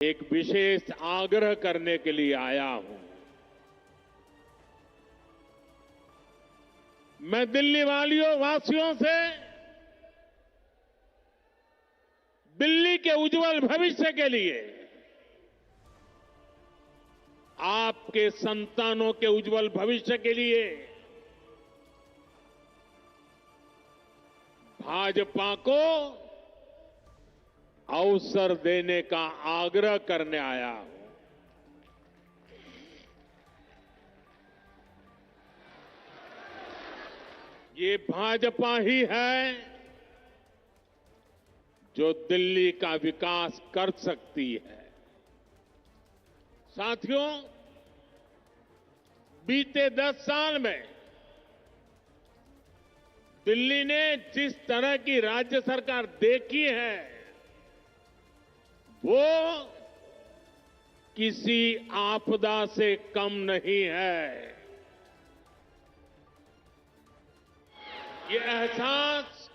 एक विशेष आग्रह करने के लिए आया हूं। मैं दिल्ली वासियों से दिल्ली के उज्जवल भविष्य के लिए, आपके संतानों के उज्जवल भविष्य के लिए भाजपा को अवसर देने का आग्रह करने आया हूं। ये भाजपा ही है जो दिल्ली का विकास कर सकती है। साथियों, बीते 10 साल में दिल्ली ने जिस तरह की राज्य सरकार देखी है, वो किसी आपदा से कम नहीं है। ये एहसास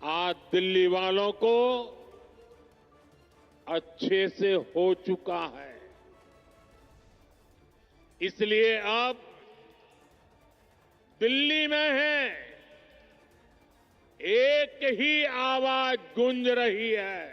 आज दिल्ली वालों को अच्छे से हो चुका है। इसलिए अब दिल्ली में है, एक ही आवाज गूंज रही है।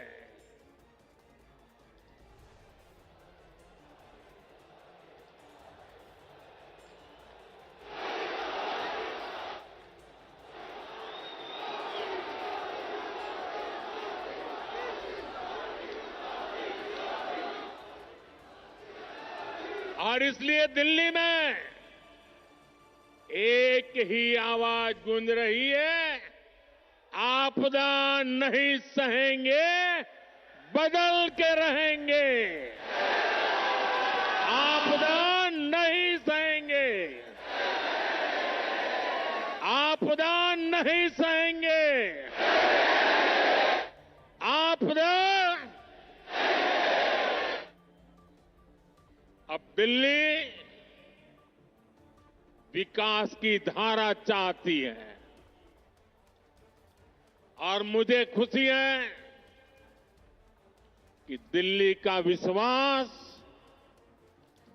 और इसलिए दिल्ली में एक ही आवाज गूंज रही है, आपदा नहीं सहेंगे, बदल के रहेंगे। आपदा नहीं सहेंगे, आपदा नहीं सहेंगे, आपदा। अब दिल्ली विकास की धारा चाहती है और मुझे खुशी है कि दिल्ली का विश्वास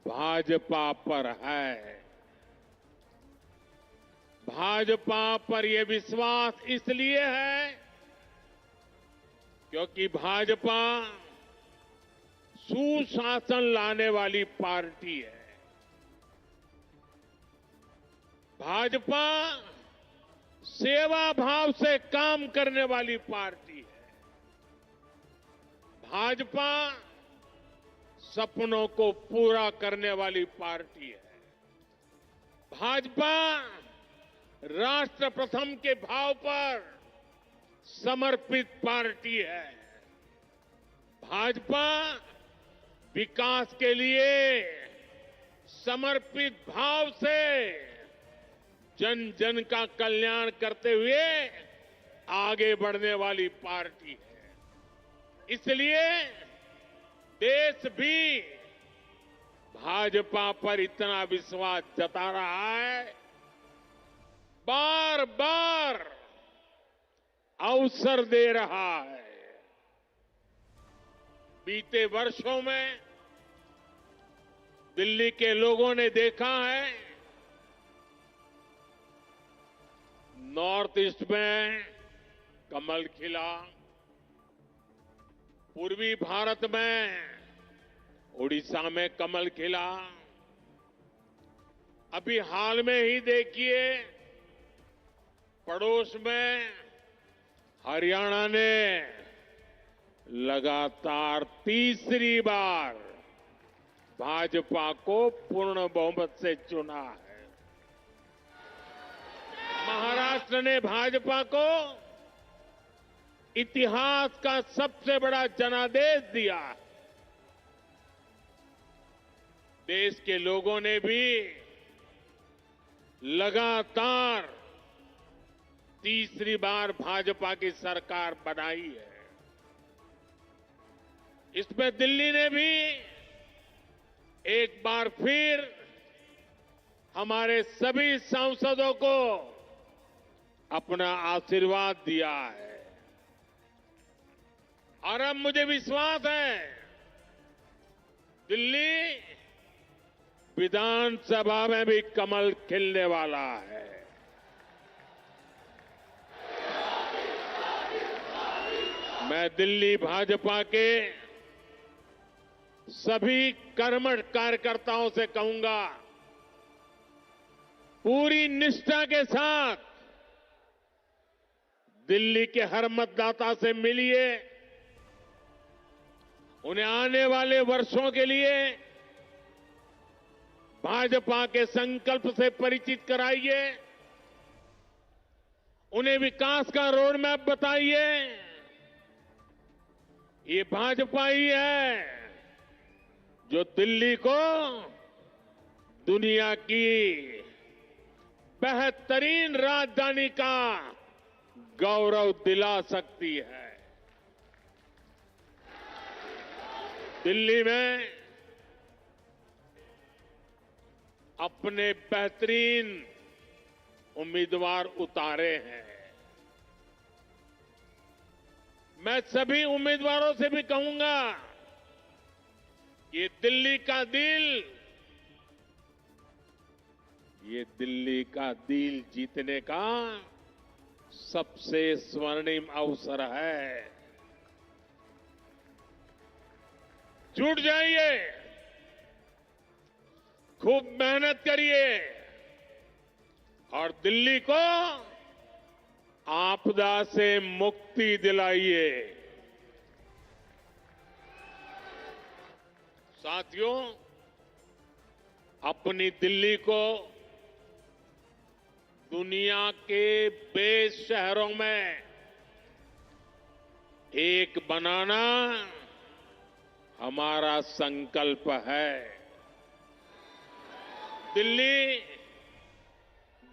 भाजपा पर है। भाजपा पर यह विश्वास इसलिए है क्योंकि भाजपा सुशासन लाने वाली पार्टी है। भाजपा सेवा भाव से काम करने वाली पार्टी है। भाजपा सपनों को पूरा करने वाली पार्टी है। भाजपा राष्ट्र प्रथम के भाव पर समर्पित पार्टी है। भाजपा विकास के लिए समर्पित भाव से जन जन का कल्याण करते हुए आगे बढ़ने वाली पार्टी है। इसलिए देश भी भाजपा पर इतना विश्वास जता रहा है, बार बार अवसर दे रहा है। बीते वर्षों में दिल्ली के लोगों ने देखा है, नॉर्थ ईस्ट में कमल खिला, पूर्वी भारत में उड़ीसा में कमल खिला। अभी हाल में ही देखिए, पड़ोस में हरियाणा ने लगातार तीसरी बार भाजपा को पूर्ण बहुमत से चुना है। महाराष्ट्र ने भाजपा को इतिहास का सबसे बड़ा जनादेश दिया। देश के लोगों ने भी लगातार तीसरी बार भाजपा की सरकार बनाई है। इसमें दिल्ली ने भी एक बार फिर हमारे सभी सांसदों को अपना आशीर्वाद दिया है। और अब मुझे विश्वास है दिल्ली विधानसभा में भी कमल खिलने वाला है। मैं दिल्ली भाजपा के सभी कर्मठ कार्यकर्ताओं से कहूंगा, पूरी निष्ठा के साथ दिल्ली के हर मतदाता से मिलिए, उन्हें आने वाले वर्षों के लिए भाजपा के संकल्प से परिचित कराइए, उन्हें विकास का रोड मैप बताइए। ये भाजपा ही है जो दिल्ली को दुनिया की बेहतरीन राजधानी का गौरव दिला सकती है। दिल्ली में अपने बेहतरीन उम्मीदवार उतारे हैं। मैं सभी उम्मीदवारों से भी कहूंगा, ये दिल्ली का दिल जीतने का सबसे स्वर्णिम अवसर है। जुट जाइए, खूब मेहनत करिए और दिल्ली को आपदा से मुक्ति दिलाइए। साथियों, अपनी दिल्ली को दुनिया के बेस्ट शहरों में एक बनाना हमारा संकल्प है। दिल्ली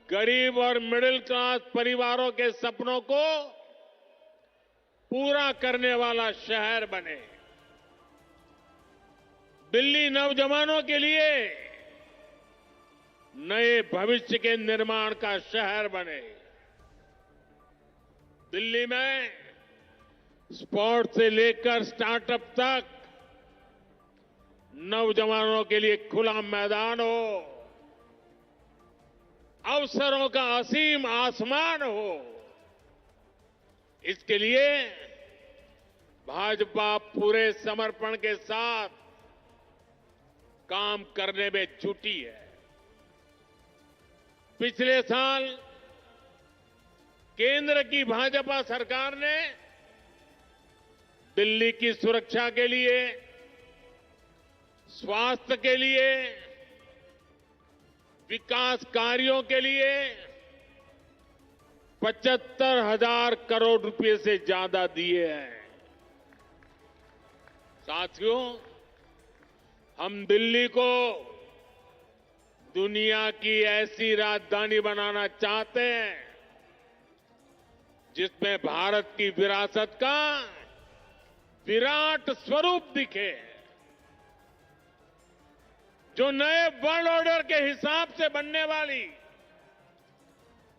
गरीब और मिडिल क्लास परिवारों के सपनों को पूरा करने वाला शहर बने। दिल्ली नौजवानों के लिए नए भविष्य के निर्माण का शहर बने। दिल्ली में स्पोर्ट्स से लेकर स्टार्टअप तक नौजवानों के लिए खुला मैदान हो, अवसरों का असीम आसमान हो। इसके लिए भाजपा पूरे समर्पण के साथ काम करने में जुटी है। पिछले साल केंद्र की भाजपा सरकार ने दिल्ली की सुरक्षा के लिए, स्वास्थ्य के लिए, विकास कार्यों के लिए 75,000 करोड़ रुपए से ज्यादा दिए हैं। साथियों, हम दिल्ली को दुनिया की ऐसी राजधानी बनाना चाहते हैं जिसमें भारत की विरासत का विराट स्वरूप दिखे, जो नए वर्ल्ड ऑर्डर के हिसाब से बनने वाली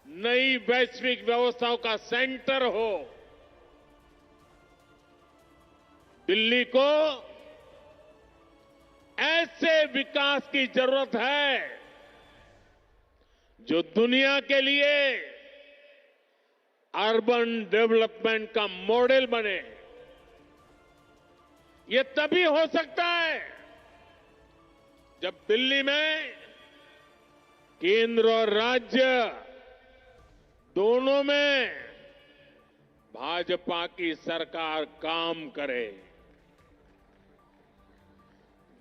नई वैश्विक व्यवस्थाओं का सेंटर हो। दिल्ली को ऐसे विकास की जरूरत है जो दुनिया के लिए अर्बन डेवलपमेंट का मॉडल बने। ये तभी हो सकता है जब दिल्ली में केंद्र और राज्य दोनों में भाजपा की सरकार काम करे।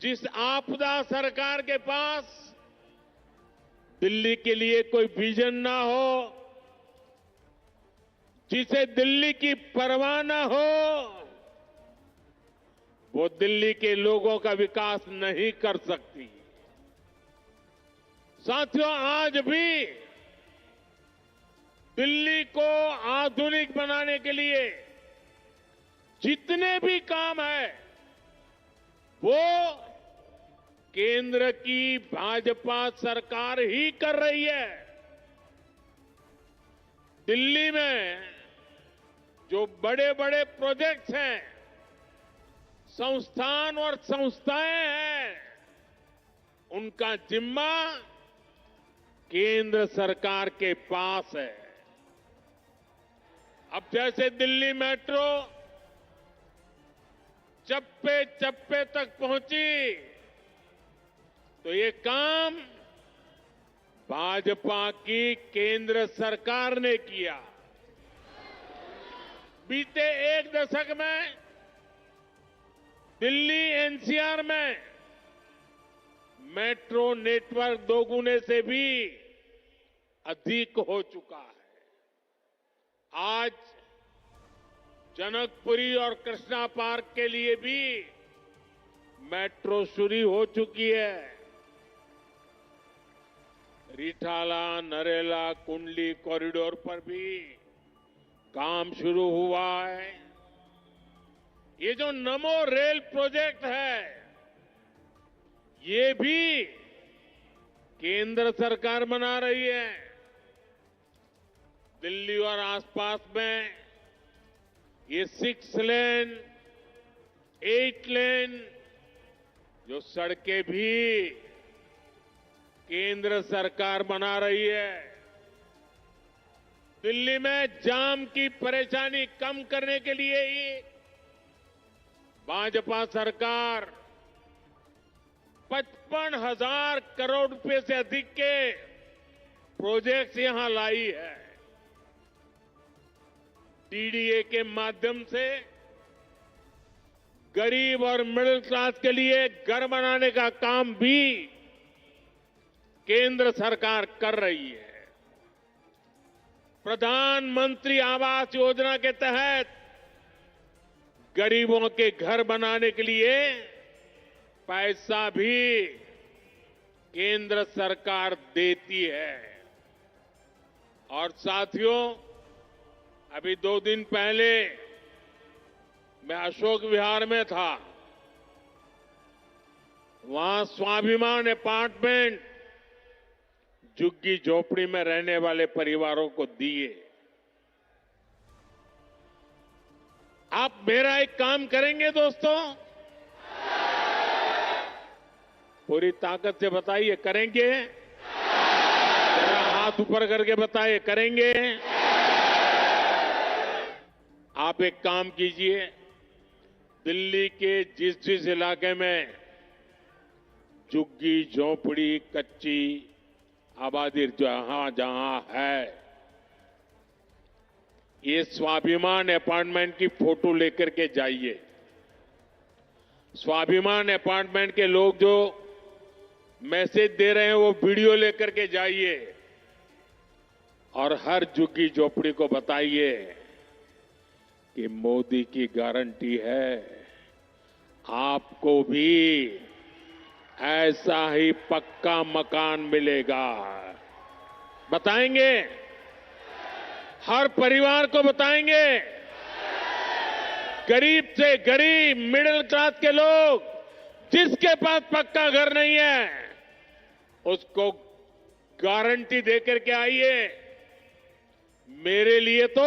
जिस आपदा सरकार के पास दिल्ली के लिए कोई विजन ना हो, जिसे दिल्ली की परवाह ना हो, वो दिल्ली के लोगों का विकास नहीं कर सकती। साथियों, आज भी दिल्ली को आधुनिक बनाने के लिए जितने भी काम है वो केंद्र की भाजपा सरकार ही कर रही है। दिल्ली में जो बड़े बड़े प्रोजेक्ट्स हैं संस्थान और संस्थाएं हैं, उनका जिम्मा केंद्र सरकार के पास है। अब जैसे दिल्ली मेट्रो चप्पे चप्पे तक पहुंची, तो ये काम भाजपा की केंद्र सरकार ने किया। बीते एक दशक में दिल्ली एनसीआर में मेट्रो नेटवर्क दोगुने से भी अधिक हो चुका है। आज जनकपुरी और कृष्णा पार्क के लिए भी मेट्रो शुरू हो चुकी है। रिठाला, नरेला, कुंडली कॉरिडोर पर भी काम शुरू हुआ है। ये जो नमो रेल प्रोजेक्ट है, ये भी केंद्र सरकार बना रही है। दिल्ली और आसपास में ये 6 लेन, 8 लेन जो सड़कें भी केंद्र सरकार बना रही है। दिल्ली में जाम की परेशानी कम करने के लिए ही भाजपा सरकार 55,000 करोड़ रुपए से अधिक के प्रोजेक्ट्स यहां लाई है। टीडीए के माध्यम से गरीब और मिडिल क्लास के लिए घर बनाने का काम भी केंद्र सरकार कर रही है। प्रधानमंत्री आवास योजना के तहत गरीबों के घर बनाने के लिए पैसा भी केंद्र सरकार देती है। और साथियों, अभी 2 दिन पहले मैं अशोक विहार में था। वहां स्वाभिमान अपार्टमेंट झुग्गी झोपड़ी में रहने वाले परिवारों को दिए। आप मेरा एक काम करेंगे दोस्तों? पूरी ताकत से बताइए, करेंगे? जरा हाथ ऊपर करके बताइए, करेंगे? आप एक काम कीजिए, दिल्ली के जिस जिस इलाके में झुग्गी झोपड़ी कच्ची आबादी जहां जहां है, ये स्वाभिमान अपार्टमेंट की फोटो लेकर के जाइए। स्वाभिमान अपार्टमेंट के लोग जो मैसेज दे रहे हैं वो वीडियो लेकर के जाइए और हर झुग्गी झोपड़ी को बताइए कि मोदी की गारंटी है, आपको भी ऐसा ही पक्का मकान मिलेगा। बताएंगे? हर परिवार को बताएंगे। गरीब से गरीब, मिडिल क्लास के लोग जिसके पास पक्का घर नहीं है, उसको गारंटी देकर के आइए। मेरे लिए तो